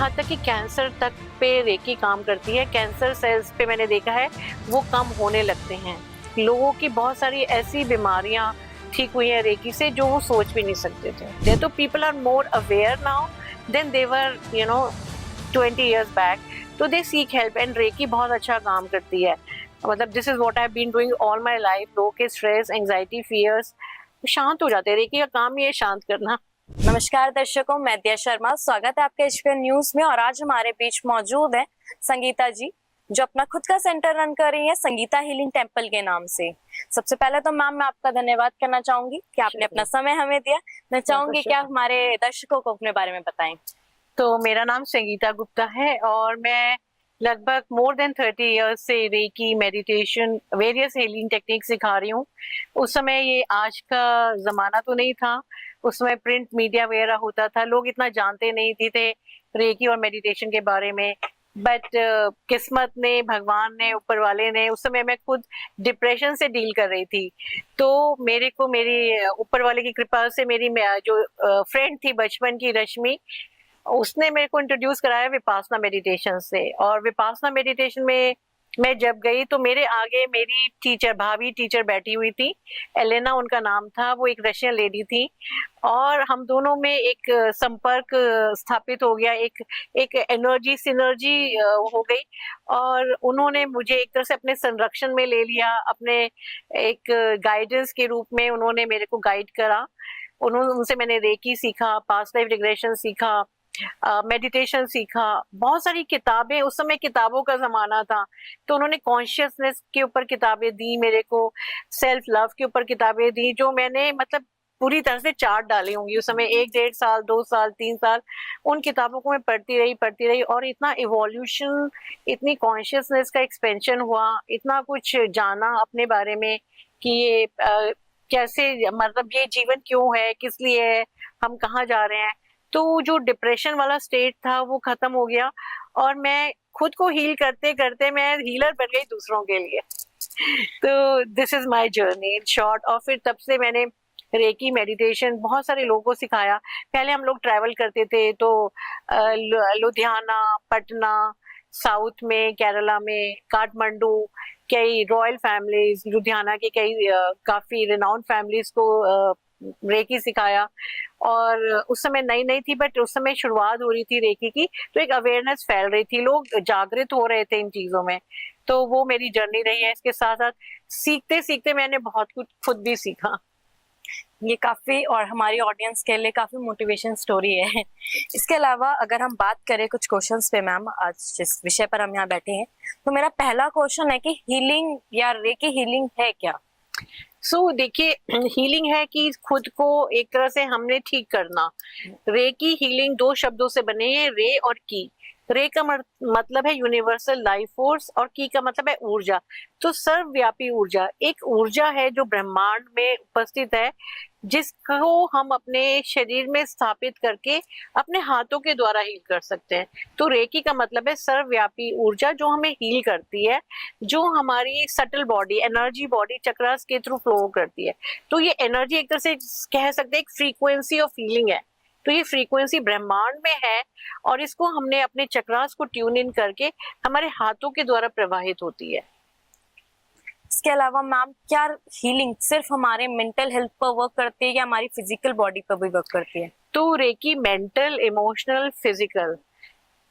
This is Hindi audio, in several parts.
यहाँ तक कि कैंसर तक पे रेकी काम करती है। कैंसर सेल्स पे मैंने देखा है वो कम होने लगते हैं। लोगों की बहुत सारी ऐसी बीमारियां ठीक हुई हैं रेकी से जो वो सोच भी नहीं सकते थे। तो people are more aware now then they were 20 years back. तो they seek help and reiki बहुत अच्छा काम करती है। मतलब this is what I have been doing all my life. लोगों के स्ट्रेस, एंजाइटी, फियर्स शांत हो जाते हैं। रेकी का काम ही है शांत करना। नमस्कार दर्शकों, मैं दिया शर्मा, स्वागत है आपके एचपीएन न्यूज में। और आज हमारे बीच मौजूद है संगीता जी, जो अपना खुद का सेंटर रन कर रही है संगीता हीलिंग टेम्पल के नाम से। सबसे पहले तो मैम मैं आपका धन्यवाद करना चाहूंगी कि आपने अपना समय हमें दिया। मैं चाहूंगी कि आप हमारे दर्शकों को अपने बारे में बताएं। तो मेरा नाम संगीता गुप्ता है और मैं लगभग मोर देन 30 इयर्स से reiki, meditation, various healing technique सिखा रही हूँ। उस समय ये आज का जमाना तो नहीं था, उस समय प्रिंट मीडिया वगैरह होता था, लोग इतना जानते नहीं थे रेकी और मेडिटेशन के बारे में। बट किस्मत ने, भगवान ने, ऊपर वाले ने, उस समय मैं खुद डिप्रेशन से डील कर रही थी। तो मेरे को मेरी ऊपर वाले की कृपा से मेरी जो फ्रेंड थी बचपन की, रश्मि, उसने मेरे को इंट्रोड्यूस कराया विपासना मेडिटेशन से। और विपासना मेडिटेशन में मैं जब गई तो मेरे आगे मेरी टीचर, भाभी टीचर बैठी हुई थी, एलेना उनका नाम था। वो एक रशियन लेडी थी और हम दोनों में एक संपर्क स्थापित हो गया, एक एक एनर्जी सिनर्जी हो गई। और उन्होंने मुझे एक तरह से अपने संरक्षण में ले लिया, अपने एक गाइडेंस के रूप में उन्होंने मेरे को गाइड करा। उनसे मैंने रेकी सीखा, पास्ट लाइफ रिग्रेशन सीखा, मेडिटेशन सीखा, बहुत सारी किताबें। उस समय किताबों का जमाना था तो उन्होंने कॉन्शियसनेस के ऊपर किताबें दी मेरे को, सेल्फ लव के ऊपर किताबें दी, जो मैंने मतलब पूरी तरह से चाट डाली होंगी उस समय। 1 1.5 साल, 2 साल, 3 साल उन किताबों को मैं पढ़ती रही और इतना इवोल्यूशन, इतनी कॉन्शियसनेस का एक्सपेंशन हुआ, इतना कुछ जाना अपने बारे में कि ये कैसे, मतलब ये जीवन क्यों है, किस लिए है, हम कहाँ जा रहे हैं। तो जो डिप्रेशन वाला स्टेट था वो खत्म हो गया और मैं खुद को हील करते करते मैं हीलर बन गई दूसरों के लिए। तो this is my journey in short. और फिर तब से मैंने रेकी, मेडिटेशन बहुत सारे लोगों को सिखाया। पहले हम लोग ट्रैवल करते थे तो लुधियाना, पटना, साउथ में, केरला में, काठमांडू, कई रॉयल फैमिलीज, लुधियाना की कई काफी रिनाउंड फैमिलीज को रेकी सिखाया। और उस समय नई नई थी, बट उस समय शुरुआत हो रही थी रेकी की, तो एक अवेयरनेस फैल रही थी, लोग जागृत हो रहे थे इन चीजों में। तो वो मेरी जर्नी रही है। इसके साथ साथ सीखते सीखते मैंने बहुत कुछ खुद भी सीखा। ये काफी, और हमारी ऑडियंस के लिए काफी मोटिवेशन स्टोरी है। इसके अलावा अगर हम बात करें कुछ क्वेश्चंस पे मैम, आज जिस विषय पर हम यहाँ बैठे हैं, तो मेरा पहला क्वेश्चन है कि हीलिंग या रेकी हीलिंग है क्या? देखिए, हीलिंग है कि खुद को एक तरह से हमने ठीक करना। रे की हीलिंग 2 शब्दों से बने हैं, रे और की। रे का मतलब है यूनिवर्सल लाइफ फोर्स और की का मतलब है ऊर्जा। तो सर्वव्यापी ऊर्जा, एक ऊर्जा है जो ब्रह्मांड में उपस्थित है, जिसको हम अपने शरीर में स्थापित करके अपने हाथों के द्वारा हील कर सकते हैं। तो रेकी का मतलब है सर्वव्यापी ऊर्जा जो हमें हील करती है, जो हमारी subtle body, energy body chakras के थ्रू फ्लो करती है। तो ये एनर्जी एक तरह से कह सकते हैं एक फ्रीक्वेंसी ऑफ हीलिंग है। तो ये फ्रीक्वेंसी ब्रह्मांड में है और इसको हमने अपने चक्रास को ट्यून इन करके हमारे हाथों के द्वारा प्रवाहित होती है। इसके अलावा मैम, क्या हीलिंग सिर्फ हमारे मेंटल हेल्थ पर वर्क करती है या हमारी फिजिकल बॉडी पर भी वर्क करती है? तो reiki mental, emotional, physical,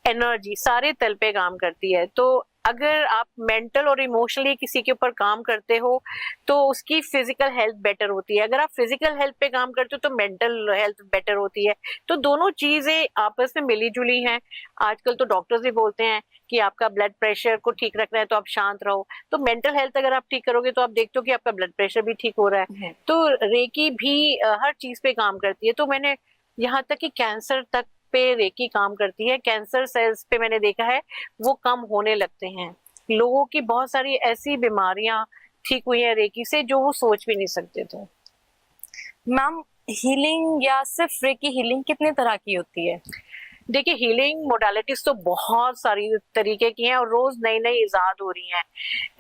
energy सारे तल पे काम करती है। तो अगर आप मेंटल और इमोशनली किसी के ऊपर काम करते हो तो उसकी फिजिकल हेल्थ बेटर होती है। अगर आप फिजिकल हेल्थ पे काम करते हो तो मेंटल हेल्थ बेटर होती है। तो दोनों चीजें आपस में मिली जुली हैं। आजकल तो डॉक्टर्स भी बोलते हैं कि आपका ब्लड प्रेशर को ठीक रखना है तो आप शांत रहो। तो मेंटल हेल्थ अगर आप ठीक करोगे तो आप देखते हो कि आपका ब्लड प्रेशर भी ठीक हो रहा है। तो रेकी भी हर चीज पे काम करती है। तो मैंने यहाँ तक कि कैंसर तक पे रेकी काम करती है। कैंसर सेल्स पे मैंने देखा है वो कम होने लगते हैं। लोगों की बहुत सारी ऐसी बीमारियां ठीक हुई हैं रेकी से जो वो सोच भी नहीं सकते थे। मैम, हीलिंग या सिर्फ रेकी हीलिंग कितने तरह की होती है? देखिए, हीलिंग मोडालिटीज तो बहुत सारी तरीके की हैं और रोज नई नई इजाद हो रही हैं।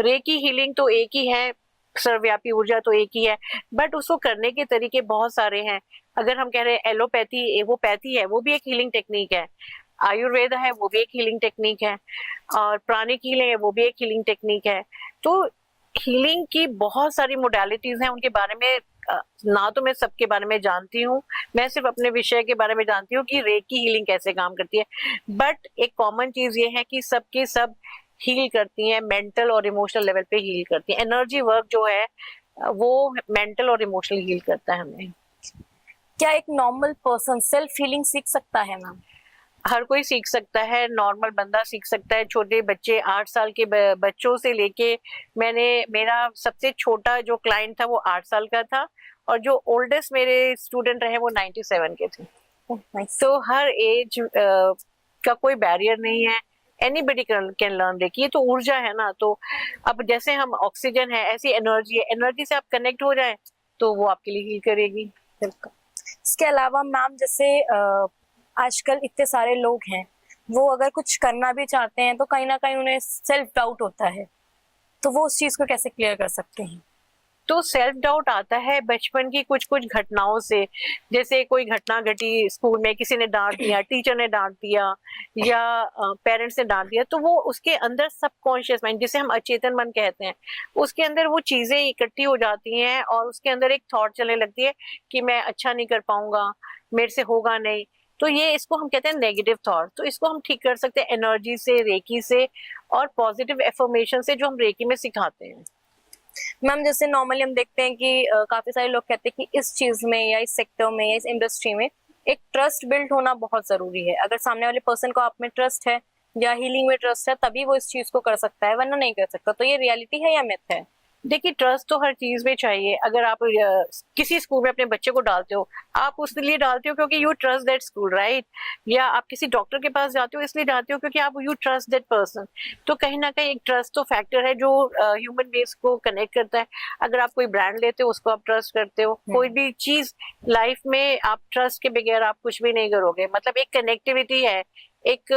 रेकी हीलिंग तो एक ही है, सर्वव्यापी ऊर्जा तो एक ही है, बट उसको करने के तरीके बहुत सारे हैं। अगर हम कह रहे हैं एलोपैथी, वो पैथी है, वो भी एक हीलिंग टेक्निक है। आयुर्वेद है वो भी एक हीलिंग टेक्निक है, और प्राणिक हीलिंग है वो भी एक हीलिंग टेक्निक है। तो हीलिंग की बहुत सारी मोडालिटीज हैं, उनके बारे में ना तो मैं सबके बारे में जानती हूँ, मैं सिर्फ अपने विषय के बारे में जानती हूँ कि रेकी हीलिंग कैसे काम करती है। बट एक कॉमन चीज ये है कि सबके सब हील करती हैं, मेंटल और इमोशनल लेवल पे हील करती हैं। एनर्जी वर्क जो है वो मेंटल और इमोशनल हील करता है हमें। क्या एक नॉर्मल पर्सन सेल्फ हीलिंग सीख सकता है मैम? हर कोई सीख सकता है, नॉर्मल बंदा सीख सकता है, छोटे बच्चे 8 साल के बच्चों से लेके मेरा सबसे छोटा जो क्लाइंट था वो 8 साल का था, और जो ओल्डेस्ट मेरे स्टूडेंट रहे वो 97 के थे। Nice. तो हर एज का कोई बैरियर नहीं है, एनीबडी कैन लर्न रेकी। ये तो ऊर्जा है ना, तो अब जैसे हम ऑक्सीजन है ऐसी एनर्जी है, एनर्जी से आप कनेक्ट हो जाए तो वो आपके लिए हील करेगी। इसके अलावा मैम जैसे आजकल इतने सारे लोग हैं, वो अगर कुछ करना भी चाहते हैं तो कहीं ना कहीं उन्हें सेल्फ डाउट होता है, तो वो उस चीज को कैसे क्लियर कर सकते हैं? तो सेल्फ डाउट आता है बचपन की कुछ कुछ घटनाओं से। जैसे कोई घटना घटी स्कूल में, किसी ने डांट दिया, टीचर ने डांट दिया, या पेरेंट्स ने डांट दिया, तो वो उसके अंदर सबकॉन्शियस माइंड, जिसे हम अचेतन मन कहते हैं, उसके अंदर वो चीजें इकट्ठी हो जाती हैं, और उसके अंदर एक थॉट चलने लगती है कि मैं अच्छा नहीं कर पाऊंगा, मेरे से होगा नहीं। तो ये इसको हम कहते हैं नेगेटिव थॉट। तो इसको हम ठीक कर सकते हैं एनर्जी से, रेकी से, और पॉजिटिव एफर्मेशन से जो हम रेकी में सिखाते हैं। मैम जैसे नॉर्मली हम देखते हैं कि काफी सारे लोग कहते हैं कि इस चीज में या इस सेक्टर में या इस इंडस्ट्री में एक ट्रस्ट बिल्ड होना बहुत जरूरी है। अगर सामने वाले पर्सन को आप में ट्रस्ट है या हीलिंग में ट्रस्ट है तभी वो इस चीज को कर सकता है, वरना नहीं कर सकता। तो ये रियलिटी है या मिथ है? देखिए, ट्रस्ट तो हर चीज में चाहिए। अगर आप किसी स्कूल में अपने बच्चे को डालते हो, आप उसके लिए डालते हो क्योंकि you trust that school, right? या आप किसी डॉक्टर के पास जाते हो इसलिए जाते हो क्योंकि आप यू ट्रस्ट दैट पर्सन। तो कहीं ना कहीं एक ट्रस्ट तो फैक्टर है जो ह्यूमन बीइंग्स को कनेक्ट करता है। अगर आप कोई ब्रांड लेते हो उसको आप ट्रस्ट करते हो, कोई भी चीज लाइफ में आप ट्रस्ट के बगैर आप कुछ भी नहीं करोगे। मतलब एक कनेक्टिविटी है, एक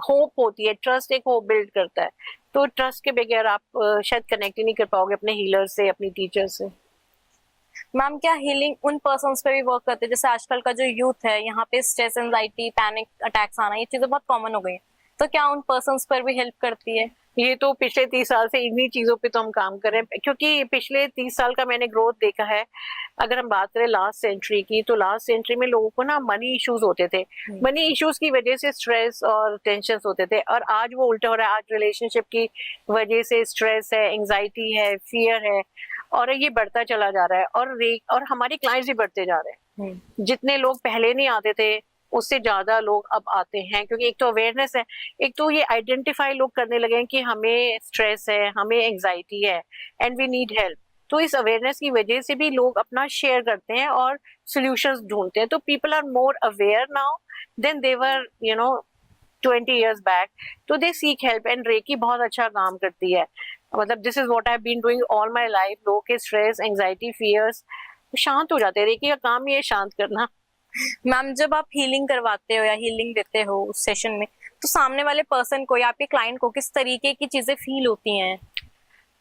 होप होती है, ट्रस्ट एक होप बिल्ड करता है। तो ट्रस्ट के बगैर आप शायद कनेक्ट ही नहीं कर पाओगे अपने हीलर से, अपनी टीचर से। मैम क्या हीलिंग उन पर्सन्स पे भी वर्क करते हैं, जैसे आजकल का जो यूथ है यहाँ पे स्ट्रेस, एंजाइटी, पैनिक अटैक्स आना, ये चीजें बहुत कॉमन हो गई हैं, तो क्या उन पर्सन्स पर भी हेल्प करती है? ये तो पिछले 30 साल से इन्हीं चीजों पे तो हम काम कर रहे हैं, क्योंकि पिछले 30 साल का मैंने ग्रोथ देखा है। अगर हम बात करें लास्ट सेंचुरी की, तो लास्ट सेंचुरी में लोगों को ना मनी इश्यूज होते थे। मनी इश्यूज की वजह से स्ट्रेस और टेंशन होते थे, और आज वो उल्टा हो रहा है। आज रिलेशनशिप की वजह से स्ट्रेस है, एंजाइटी है, फियर है, और ये बढ़ता चला जा रहा है। और हमारे क्लाइंट्स भी बढ़ते जा रहे हैं। जितने लोग पहले नहीं आते थे उससे ज्यादा लोग अब आते हैं, क्योंकि एक तो अवेयरनेस है, एक तो ये आइडेंटिफाई लोग करने लगे हैं कि हमें स्ट्रेस है, हमें एंजाइटी है, एंड वी नीड हेल्प। तो इस अवेयरनेस की वजह से भी लोग अपना शेयर करते हैं और सॉल्यूशंस ढूंढते हैं। तो people are more aware now then they were 20 years back. तो they seek help, and reiki बहुत अच्छा काम करती है। मतलब this is what I have been doing all my life. लोगों के स्ट्रेस, एंजाइटी, फियर्स शांत हो जाते हैं। रेकी का काम ही है शांत करना। मैम जब आप हीलिंग करवाते हो या हीलिंग देते हो उस सेशन में, तो सामने वाले पर्सन को या आपके क्लाइंट को किस तरीके की चीजें फील होती हैं?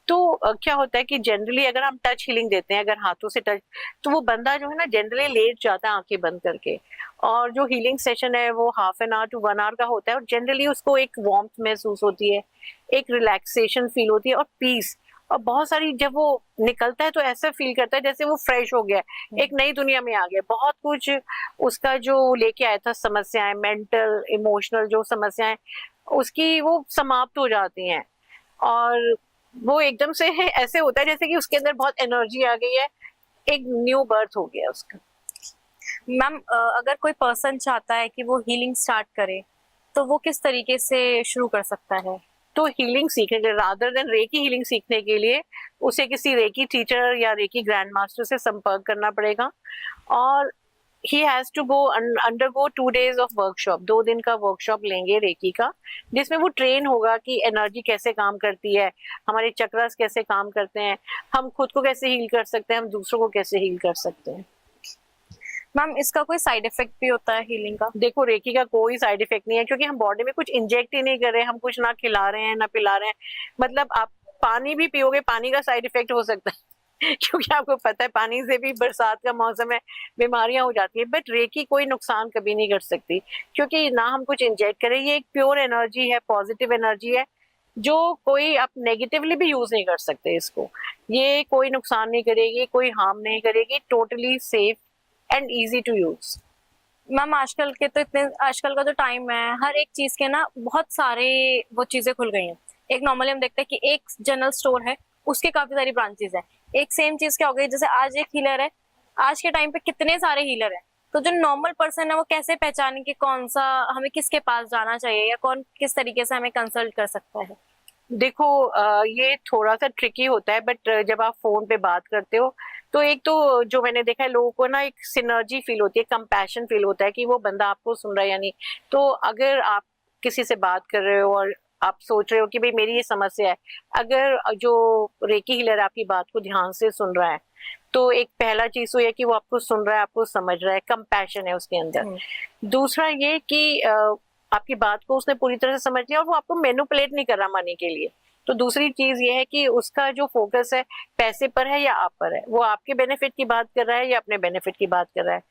तो क्या होता है कि जनरली अगर हम टच हीलिंग देते हैं, अगर हाथों से टच, तो वो बंदा जो है ना जनरली लेट जाता है आंखें बंद करके। और जो हीलिंग सेशन है वो half an hour to 1 hour का होता है, और जनरली उसको एक वार्मथ महसूस होती है, एक रिलैक्सेशन फील होती है, और पीस। और बहुत सारी, जब वो निकलता है तो ऐसा फील करता है जैसे वो फ्रेश हो गया, एक नई दुनिया में आ गया। बहुत कुछ उसका जो लेके आया था समस्याएं, मेंटल इमोशनल जो समस्याएं, उसकी वो समाप्त हो जाती हैं। और वो एकदम से ऐसे होता है जैसे कि उसके अंदर बहुत एनर्जी आ गई है, एक न्यू बर्थ हो गया उसका। मैम अगर कोई पर्सन चाहता है कि वो हीलिंग स्टार्ट करे तो वो किस तरीके से शुरू कर सकता है? तो हीलिंग सीखने के रादर देन रेकी हीलिंग सीखने के लिए उसे किसी रेकी टीचर या रेकी ग्रैंड मास्टर से संपर्क करना पड़ेगा, और he has to go undergo 2 days of workshop। 2 दिन का वर्कशॉप लेंगे रेकी का, जिसमें वो ट्रेन होगा कि एनर्जी कैसे काम करती है, हमारे चक्रास कैसे काम करते हैं, हम खुद को कैसे हील कर सकते हैं, हम दूसरों को कैसे हील कर सकते हैं। मैम इसका कोई साइड इफेक्ट भी होता है हीलिंग का? देखो, रेकी का कोई साइड इफेक्ट नहीं है, क्योंकि हम बॉडी में कुछ इंजेक्ट ही नहीं कर रहे हैं, हम कुछ ना खिला रहे हैं ना पिला रहे हैं। मतलब आप पानी भी पियोगे, पानी का साइड इफेक्ट हो सकता है। क्योंकि आपको पता है पानी से भी बरसात का मौसम है, बीमारियां हो जाती है, बट रेकी कोई नुकसान कभी नहीं कर सकती, क्योंकि ना हम कुछ इंजेक्ट करें, ये एक प्योर एनर्जी है, पॉजिटिव एनर्जी है, जो कोई आप नेगेटिवली भी यूज नहीं कर सकते इसको। ये कोई नुकसान नहीं करेगी, कोई हार्म नहीं करेगी, totally safe and easy to use. Ma'am आजकल का जो टाइम है, हर एक चीज के ना बहुत सारे वो चीजें खुल गई हैं। एक नॉर्मली हम देखते हैं कि एक जनरल स्टोर है, उसके काफी सारी ब्रांचेस है। एक सेम चीज क्या हो गई, जैसे आज एक हीलर है, आज के टाइम पे कितने सारे हीलर हैं। तो जो नॉर्मल पर्सन है वो कैसे पहचाने कि कौन सा हमें किसके पास जाना चाहिए या कौन किस तरीके से हमें कंसल्ट कर सकता है? देखो ये थोड़ा सा ट्रिकी होता है, बट जब आप फोन पे बात करते हो तो एक तो जो मैंने देखा है, लोगों को ना एक सिनर्जी फील होती है, कंपैशन फील होता है कि वो बंदा आपको सुन रहा है या नहीं। तो अगर आप किसी से बात कर रहे हो और आप सोच रहे हो कि भाई मेरी ये समस्या है, अगर जो रेकी हीलर आपकी बात को ध्यान से सुन रहा है, तो एक पहला चीज तो ये कि वो आपको सुन रहा है, आपको समझ रहा है, कंपैशन है उसके अंदर। दूसरा ये कि आपकी बात को उसने पूरी तरह से समझ लिया और वो आपको मैनिपुलेट नहीं कर रहा मनी के लिए। तो दूसरी चीज ये है कि उसका जो फोकस है पैसे पर है या आप पर है, वो आपके बेनिफिट की बात कर रहा है या अपने बेनिफिट की बात कर रहा है।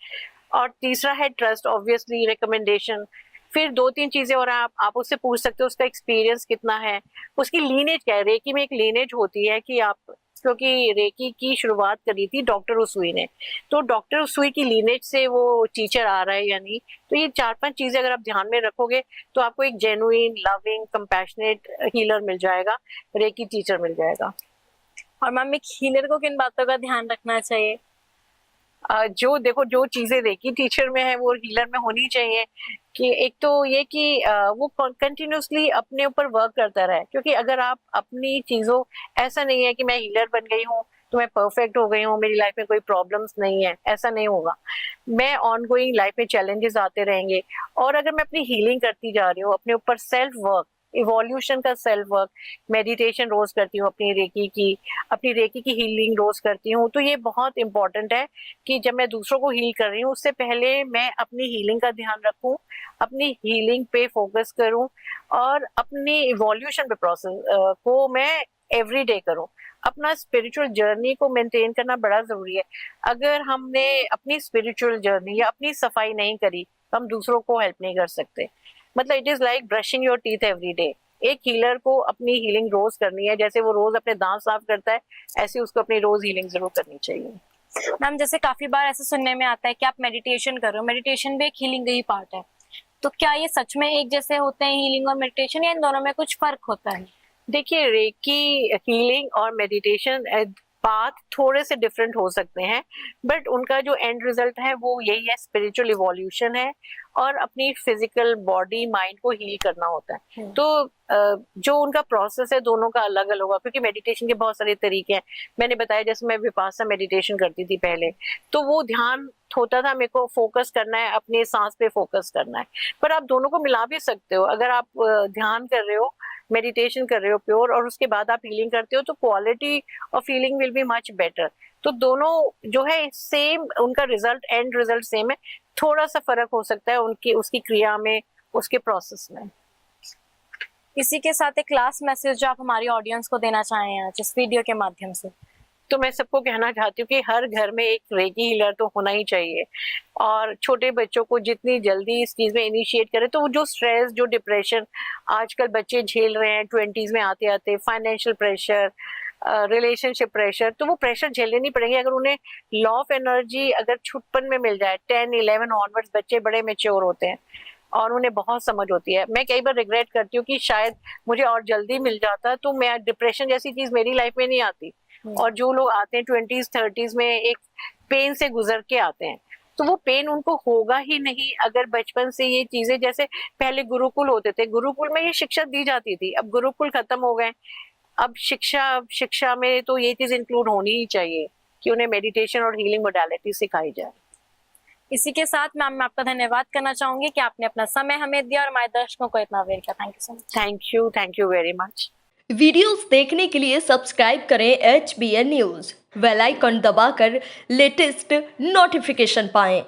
और तीसरा है ट्रस्ट, ऑब्वियसली रिकमेंडेशन। फिर दो तीन चीजें और आप उससे पूछ सकते हो उसका एक्सपीरियंस कितना है, उसकी लीनेज क्या है। रेकी में एक लीनेज होती है कि आप, क्योंकि रेकी की शुरुआत करी थी डॉक्टर उसुई ने, तो डॉक्टर उसुई की लीनेज से वो टीचर आ रहा है या नहीं। तो ये 4-5 चीजें अगर आप ध्यान में रखोगे तो आपको एक जेन्युइन, लविंग, कंपैशनेट हीलर मिल जाएगा, रेकी टीचर मिल जाएगा। और मैम एक हीलर को किन बातों का ध्यान रखना चाहिए? जो देखो, जो चीजें रेकी टीचर में है वो हीलर में होनी चाहिए। कि एक तो ये कि वो कंटिन्यूअसली अपने ऊपर वर्क करता रहे, क्योंकि अगर आप अपनी चीजों, ऐसा नहीं है कि मैं हीलर बन गई हूँ तो मैं परफेक्ट हो गई हूँ, मेरी लाइफ में कोई प्रॉब्लम्स नहीं है, ऐसा नहीं होगा। मैं ऑनगोइंग लाइफ में चैलेंजेस आते रहेंगे, और अगर मैं अपनी हीलिंग करती जा रही हूँ, अपने ऊपर सेल्फ वर्क, इवोल्यूशन का सेल्फ वर्क, मेडिटेशन रोज करती हूँ, अपनी रेकी की हीलिंग रोज करती हूँ, तो ये बहुत इंपॉर्टेंट है कि जब मैं दूसरों को हील कर रही हूँ उससे पहले मैं अपनी हीलिंग का ध्यान रखूं, अपनी हीलिंग पे फोकस करूं, और अपनी इवोल्यूशन पे प्रोसेस को मैं एवरी डे करूं। अपना स्पिरिचुअल जर्नी को मेंटेन करना बड़ा जरूरी है। अगर हमने अपनी स्पिरिचुअल जर्नी या अपनी सफाई नहीं करी तो हम दूसरों को हेल्प नहीं कर सकते। मतलब it is like brushing your teeth every day. एक हीलर को अपनी हीलिंग रोज करनी है, जैसे वो रोज अपने दांत साफ करता है, ऐसे उसको अपनी रोज हीलिंग जरूर करनी चाहिए। मैम जैसे काफी बार ऐसे सुनने में आता है कि आप मेडिटेशन कर रहे हो, मेडिटेशन भी एक हीलिंग का ही पार्ट है। तो क्या ये सच में एक जैसे होते हैं हीलिंग और मेडिटेशन, या इन दोनों में कुछ फर्क होता है? देखिए, रेकी हीलिंग और मेडिटेशन पाथ थोड़े से डिफरेंट हो सकते हैं, बट उनका जो एंड रिजल्ट है वो यही है, स्पिरिचुअल इवोल्यूशन है, और अपनी फिजिकल बॉडी माइंड को हील करना होता है। तो जो उनका प्रोसेस है दोनों का अलग अलग होगा, क्योंकि मेडिटेशन के बहुत सारे तरीके हैं। मैंने बताया, जैसे मैं विपासना मेडिटेशन करती थी पहले, तो वो ध्यान होता था, मेरे को फोकस करना है, अपने सांस पे फोकस करना है। पर आप दोनों को मिला भी सकते हो। अगर आप ध्यान कर रहे हो, मेडिटेशन कर रहे हो प्योर, और उसके बाद आप हीलिंग करते हो, तो quality of healing will be much better. तो दोनों जो है सेम, उनका रिजल्ट, एंड रिजल्ट सेम है, थोड़ा सा फर्क हो सकता है उनकी, उसकी क्रिया में, उसके प्रोसेस में। इसी के साथ एक लास्ट मैसेज जो आप हमारी ऑडियंस को देना चाहें आज इस वीडियो के माध्यम से? तो मैं सबको कहना चाहती हूँ कि हर घर में एक रेकी हीलर तो होना ही चाहिए, और छोटे बच्चों को जितनी जल्दी इस चीज में इनिशिएट करें, तो जो स्ट्रेस, जो डिप्रेशन आजकल बच्चे झेल रहे हैं 20s में आते आते, फाइनेंशियल प्रेशर, रिलेशनशिप प्रेशर, तो वो प्रेशर झेलने नहीं पड़ेंगे अगर उन्हें लॉ ऑफ एनर्जी अगर छुटपन में मिल जाए। 10-11 ऑनवर्ड्स बच्चे बड़े मेच्योर होते हैं और उन्हें बहुत समझ होती है। मैं कई बार रिग्रेट करती हूँ कि शायद मुझे और जल्दी मिल जाता तो मैं, डिप्रेशन जैसी चीज मेरी लाइफ में नहीं आती। और जो लोग आते हैं 20s 30s में, एक पेन से गुजर के आते हैं, तो वो पेन उनको होगा ही नहीं अगर बचपन से ये चीजें, जैसे पहले गुरुकुल होते थे, गुरुकुल में ये शिक्षा दी जाती थी, अब गुरुकुल खत्म हो गए। अब शिक्षा में तो ये चीज इंक्लूड होनी ही चाहिए कि उन्हें मेडिटेशन और हीलिंग मोडालिटी सिखाई जाए। इसी के साथ मैम मैं आपका धन्यवाद करना चाहूंगी कि आपने अपना समय हमें दिया और हमारे दर्शकों को इतना अवेयर किया। Thank you so much. Thank you very much. Videos देखने के लिए सब्सक्राइब करें HBN न्यूज, बेल आइकन दबाकर लेटेस्ट नोटिफिकेशन पाएं।